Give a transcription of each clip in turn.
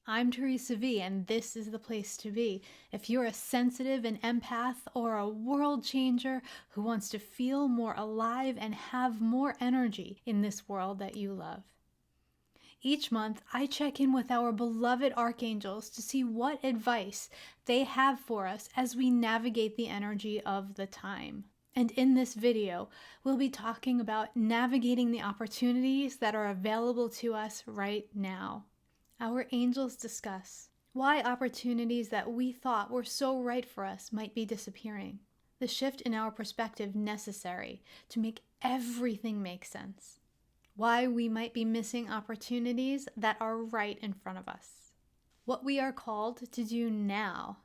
I'm Theresa V, and this is the place to be. If you're a sensitive and empath or a world changer who wants to feel more alive and have more energy in this world that you love. Each month, I check in with our beloved archangels to see what advice they have for us as we navigate the energy of the time. And in this video, we'll be talking about navigating the opportunities that are available to us right now. Our angels discuss why opportunities that we thought were so right for us might be disappearing. The shift in our perspective necessary to make everything make sense. Why we might be missing opportunities that are right in front of us. What we are called to do now.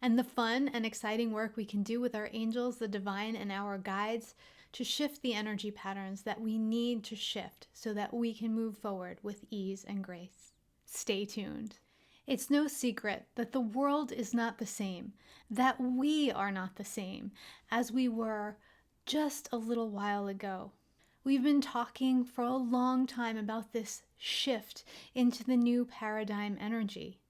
And the fun and exciting work we can do with our angels, the divine, and our guides to shift the energy patterns that we need to shift so that we can move forward with ease and grace. Stay tuned. It's no secret that the world is not the same, that we are not the same as we were just a little while ago. We've been talking for a long time about this shift into the new paradigm energy.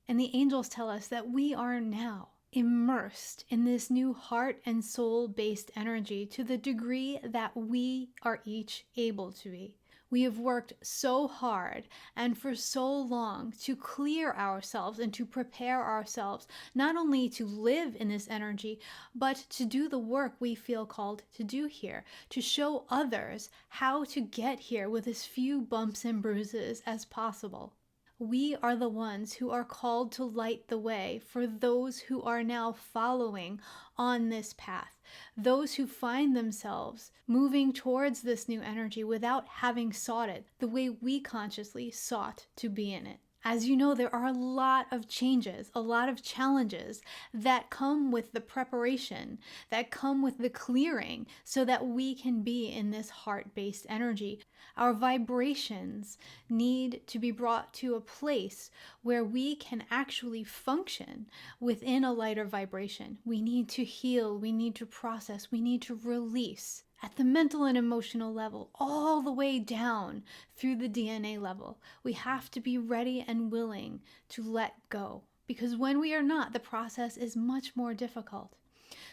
And the angels tell us that we are now immersed in this new heart and soul-based energy to the degree that we are each able to be. We have worked so hard and for so long to clear ourselves and to prepare ourselves not only to live in this energy, but to do the work we feel called to do here, to show others how to get here with as few bumps and bruises as possible. We are the ones who are called to light the way for those who are now following on this path, those who find themselves moving towards this new energy without having sought it the way we consciously sought to be in it. As you know, there are a lot of changes, a lot of challenges that come with the preparation, that come with the clearing so that we can be in this heart-based energy. Our vibrations need to be brought to a place where we can actually function within a lighter vibration. We need to heal, we need to process, we need to release at the mental and emotional level, all the way down through the DNA level. We have to be ready and willing to let go, because when we are not, the process is much more difficult.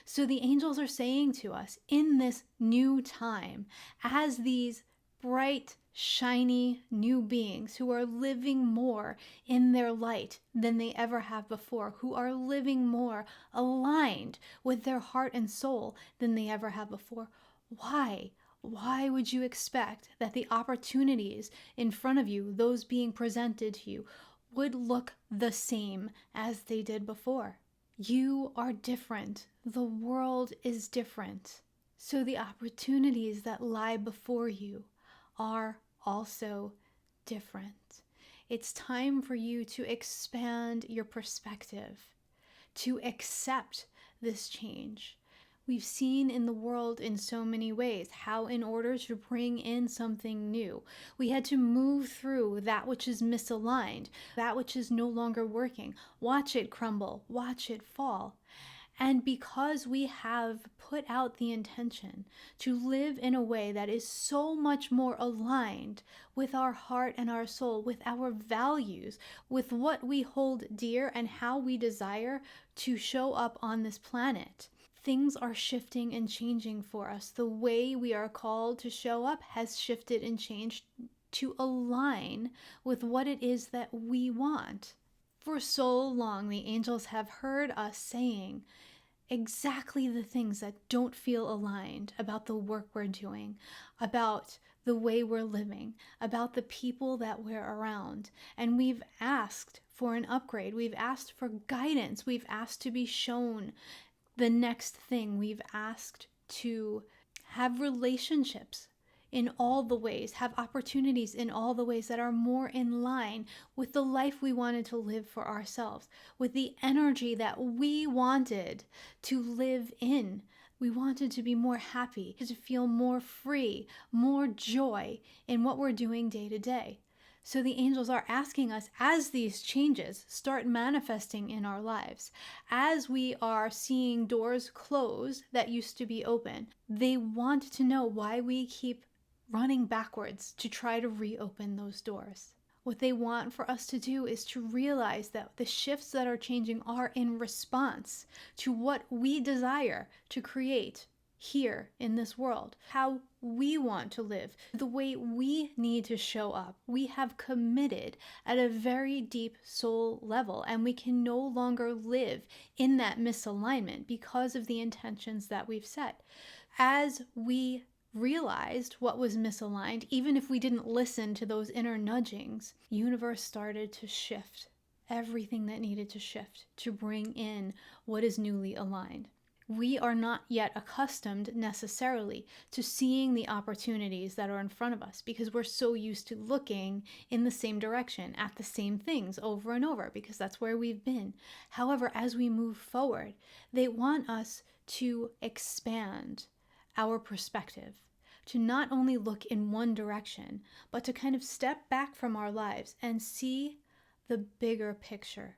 So the angels are saying to us in this new time, as these bright, shiny new beings who are living more in their light than they ever have before, who are living more aligned with their heart and soul than they ever have before. Why? Why would you expect that the opportunities in front of you, those being presented to you, would look the same as they did before? You are different. The world is different. So the opportunities that lie before you are also different. It's time for you to expand your perspective, to accept this change. We've seen in the world in so many ways how in order to bring in something new, we had to move through that which is misaligned, that which is no longer working, watch it crumble, watch it fall. And because we have put out the intention to live in a way that is so much more aligned with our heart and our soul, with our values, with what we hold dear and how we desire to show up on this planet, things are shifting and changing for us. The way we are called to show up has shifted and changed to align with what it is that we want. For so long, the angels have heard us saying exactly the things that don't feel aligned about the work we're doing, about the way we're living, about the people that we're around. And we've asked for an upgrade. We've asked for guidance. We've asked to be shown the next thing. We've asked to have relationships in all the ways, have opportunities in all the ways that are more in line with the life we wanted to live for ourselves, with the energy that we wanted to live in. We wanted to be more happy, to feel more free, more joy in what we're doing day to day. So the angels are asking us, as these changes start manifesting in our lives, as we are seeing doors close that used to be open, they want to know why we keep running backwards to try to reopen those doors. What they want for us to do is to realize that the shifts that are changing are in response to what we desire to create here in this world, how we want to live, the way we need to show up. We have committed at a very deep soul level, and we can no longer live in that misalignment because of the intentions that we've set. As we realized what was misaligned, even if we didn't listen to those inner nudgings, the universe started to shift everything that needed to shift to bring in what is newly aligned. We are not yet accustomed necessarily to seeing the opportunities that are in front of us because we're so used to looking in the same direction at the same things over and over because that's where we've been. However, as we move forward, they want us to expand our perspective, to not only look in one direction, but to kind of step back from our lives and see the bigger picture,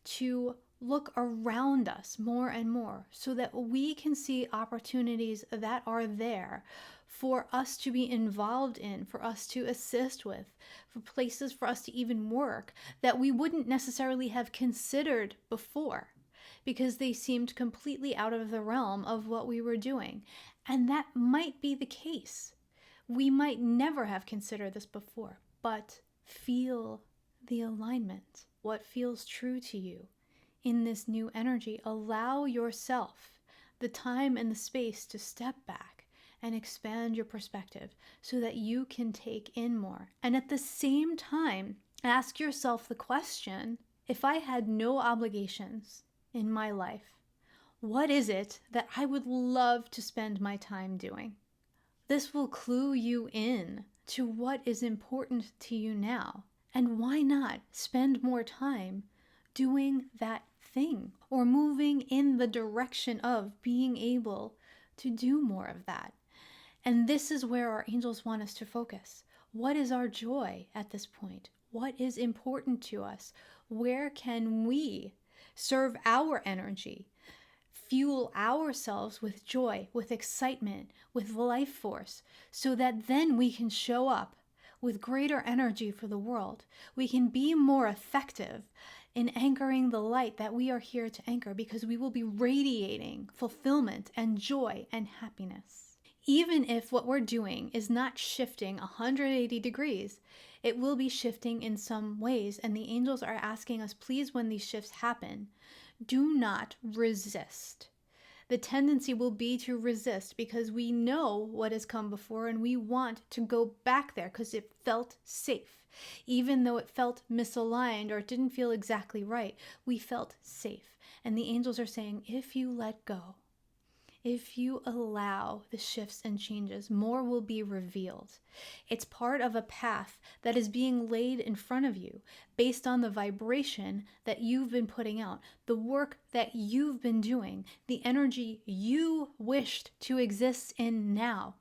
to look around us more and more so that we can see opportunities that are there for us to be involved in, for us to assist with, for places for us to even work that we wouldn't necessarily have considered before because they seemed completely out of the realm of what we were doing. And that might be the case. We might never have considered this before, but feel the alignment. What feels true to you in this new energy? Allow yourself the time and the space to step back and expand your perspective so that you can take in more. And at the same time, ask yourself the question, if I had no obligations in my life, what is it that I would love to spend my time doing? This will clue you in to what is important to you now. And why not spend more time doing that thing or moving in the direction of being able to do more of that? And this is where our angels want us to focus. What is our joy at this point? What is important to us? Where can we serve our energy, fuel ourselves with joy, with excitement, with life force, so that then we can show up with greater energy for the world? We can be more effective in anchoring the light that we are here to anchor because we will be radiating fulfillment and joy and happiness. Even if what we're doing is not shifting 180 degrees, it will be shifting in some ways. And the angels are asking us, please, when these shifts happen, do not resist. The tendency will be to resist because we know what has come before and we want to go back there because it felt safe. Even though it felt misaligned or it didn't feel exactly right, we felt safe. And the angels are saying, if you let go, if you allow the shifts and changes, more will be revealed. It's part of a path that is being laid in front of you based on the vibration that you've been putting out, the work that you've been doing, the energy you wished to exist in now.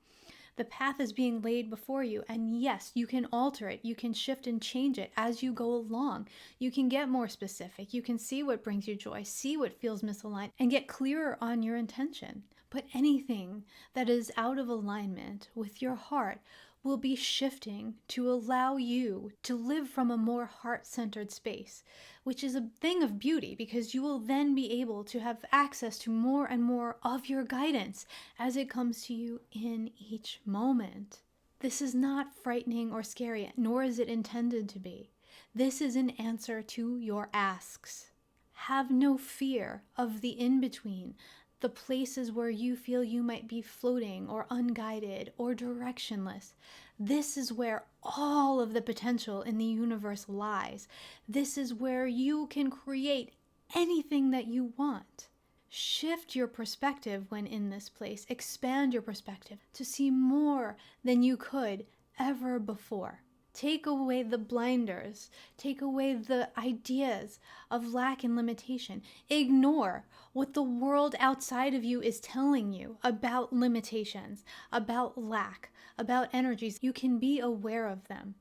The path is being laid before you, and yes, you can alter it. You can shift and change it as you go along. You can get more specific. You can see what brings you joy, see what feels misaligned, and get clearer on your intention. But anything that is out of alignment with your heart will be shifting to allow you to live from a more heart-centered space, which is a thing of beauty because you will then be able to have access to more and more of your guidance as it comes to you in each moment. This is not frightening or scary, nor is it intended to be. This is an answer to your asks. Have no fear of the in-between, the places where you feel you might be floating or unguided or directionless. This is where all of the potential in the universe lies. This is where you can create anything that you want. Shift your perspective when in this place. Expand your perspective to see more than you could ever before. Take away the blinders. Take away the ideas of lack and limitation. Ignore what the world outside of you is telling you about limitations, about lack, about energies. You can be aware of them,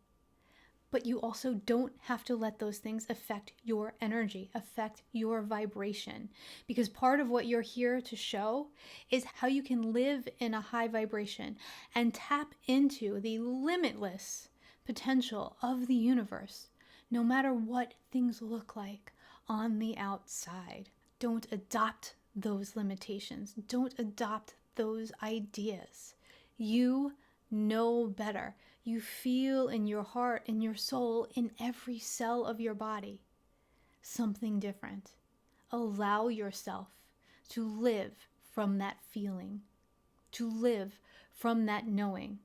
but you also don't have to let those things affect your energy, affect your vibration. Because part of what you're here to show is how you can live in a high vibration and tap into the limitless potential of the universe, no matter what things look like on the outside. Don't adopt those limitations. Don't adopt those ideas. You know better. You feel in your heart, in your soul, in every cell of your body something different. Allow yourself to live from that feeling, to live from that knowing,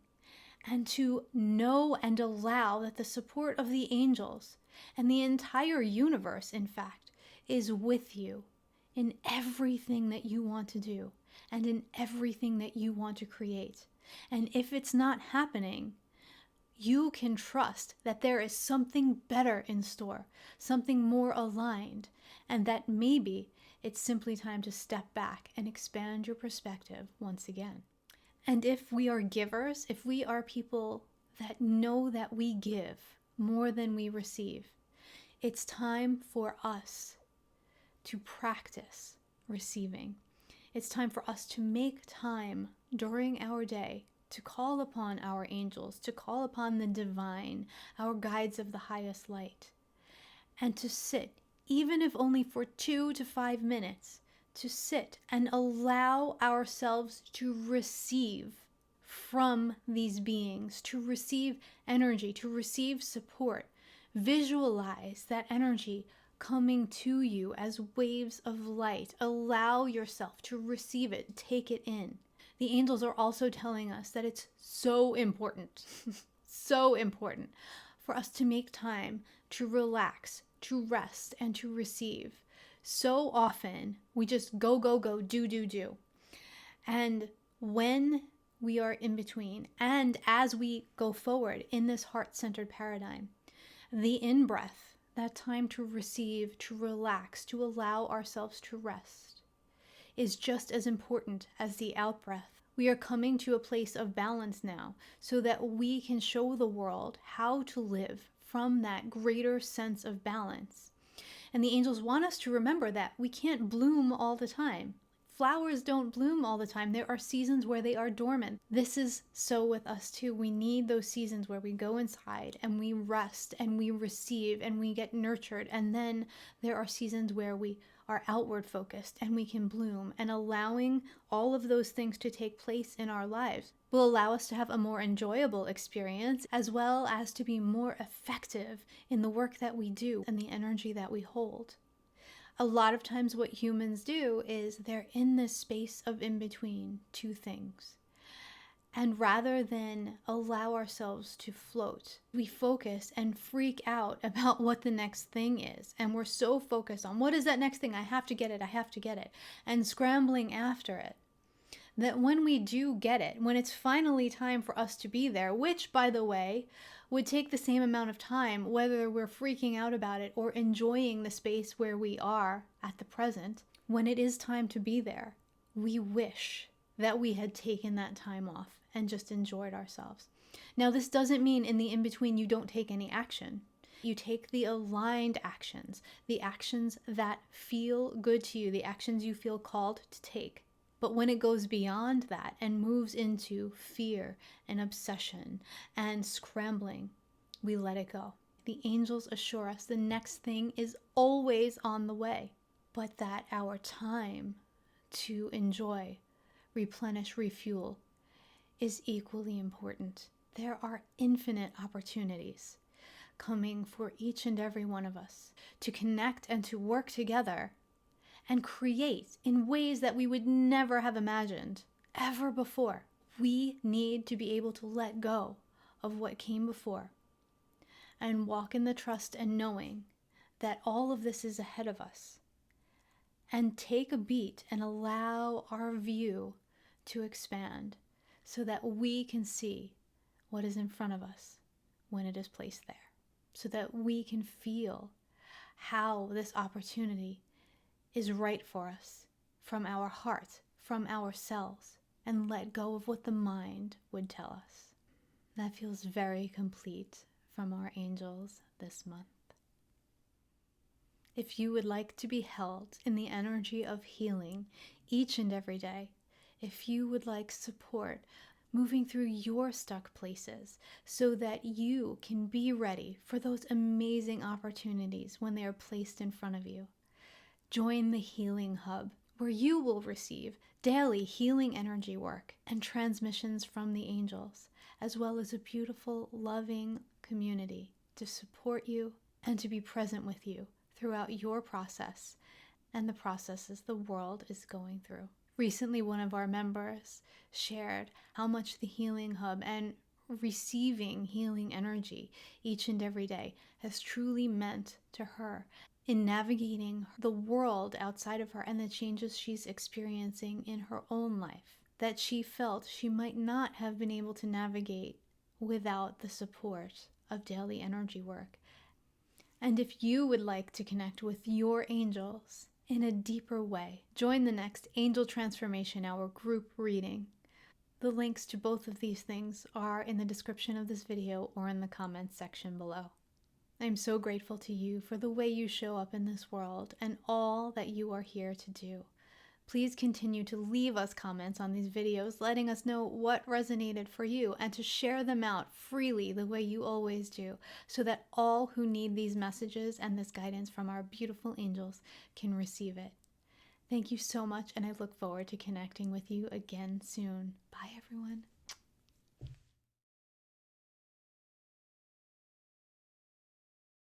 and to know and allow that the support of the angels and the entire universe, in fact, is with you in everything that you want to do and in everything that you want to create. And if it's not happening, you can trust that there is something better in store, something more aligned, and that maybe it's simply time to step back and expand your perspective once again. And if we are givers, if we are people that know that we give more than we receive, it's time for us to practice receiving. It's time for us to make time during our day to call upon our angels, to call upon the divine, our guides of the highest light, and to sit, even if only for 2 to 5 minutes, to sit and allow ourselves to receive from these beings, to receive energy, to receive support. Visualize that energy coming to you as waves of light. Allow yourself to receive it, take it in. The angels are also telling us that it's so important, so important for us to make time to relax, to rest, and to receive. So often we just go, go, go, do. And when we are in between, and as we go forward in this heart-centered paradigm, the in-breath, that time to receive, to relax, to allow ourselves to rest, is just as important as the out-breath. We are coming to a place of balance now so that we can show the world how to live from that greater sense of balance. And the angels want us to remember that we can't bloom all the time. Flowers don't bloom all the time. There are seasons where they are dormant. This is so with us too. We need those seasons where we go inside and we rest and we receive and we get nurtured. And then there are seasons where we are outward focused and we can bloom. And allowing all of those things to take place in our lives will allow us to have a more enjoyable experience, as well as to be more effective in the work that we do and the energy that we hold. A lot of times what humans do is they're in this space of in between two things. And rather than allow ourselves to float, we focus and freak out about what the next thing is. And we're so focused on, what is that next thing? I have to get it. And scrambling after it, that when we do get it, when it's finally time for us to be there, which, by the way, would take the same amount of time whether we're freaking out about it or enjoying the space where we are at the present, when it is time to be there, we wish that we had taken that time off and just enjoyed ourselves. Now, this doesn't mean in the in-between you don't take any action. You take the aligned actions, the actions that feel good to you, the actions you feel called to take. But when it goes beyond that and moves into fear and obsession and scrambling, we let it go. The angels assure us the next thing is always on the way, but that our time to enjoy, replenish, refuel is equally important. There are infinite opportunities coming for each and every one of us to connect and to work together and create in ways that we would never have imagined ever before. We need to be able to let go of what came before and walk in the trust and knowing that all of this is ahead of us, and take a beat and allow our view to expand so that we can see what is in front of us when it is placed there, so that we can feel how this opportunity is right for us from our heart, from ourselves, and let go of what the mind would tell us. That feels very complete from our angels this month. If you would like to be held in the energy of healing each and every day, if you would like support moving through your stuck places so that you can be ready for those amazing opportunities when they are placed in front of you. Join the Healing Hub, where you will receive daily healing energy work and transmissions from the angels, as well as a beautiful, loving community to support you and to be present with you throughout your process and the processes the world is going through. Recently, one of our members shared how much the Healing Hub and receiving healing energy each and every day has truly meant to her in navigating the world outside of her and the changes she's experiencing in her own life that she felt she might not have been able to navigate without the support of daily energy work. And if you would like to connect with your angels in a deeper way, join the next Angel Transformation Hour group reading. The links to both of these things are in the description of this video or in the comments section below. I'm so grateful to you for the way you show up in this world and all that you are here to do. Please continue to leave us comments on these videos, letting us know what resonated for you, and to share them out freely the way you always do, so that all who need these messages and this guidance from our beautiful angels can receive it. Thank you so much, and I look forward to connecting with you again soon. Bye, everyone.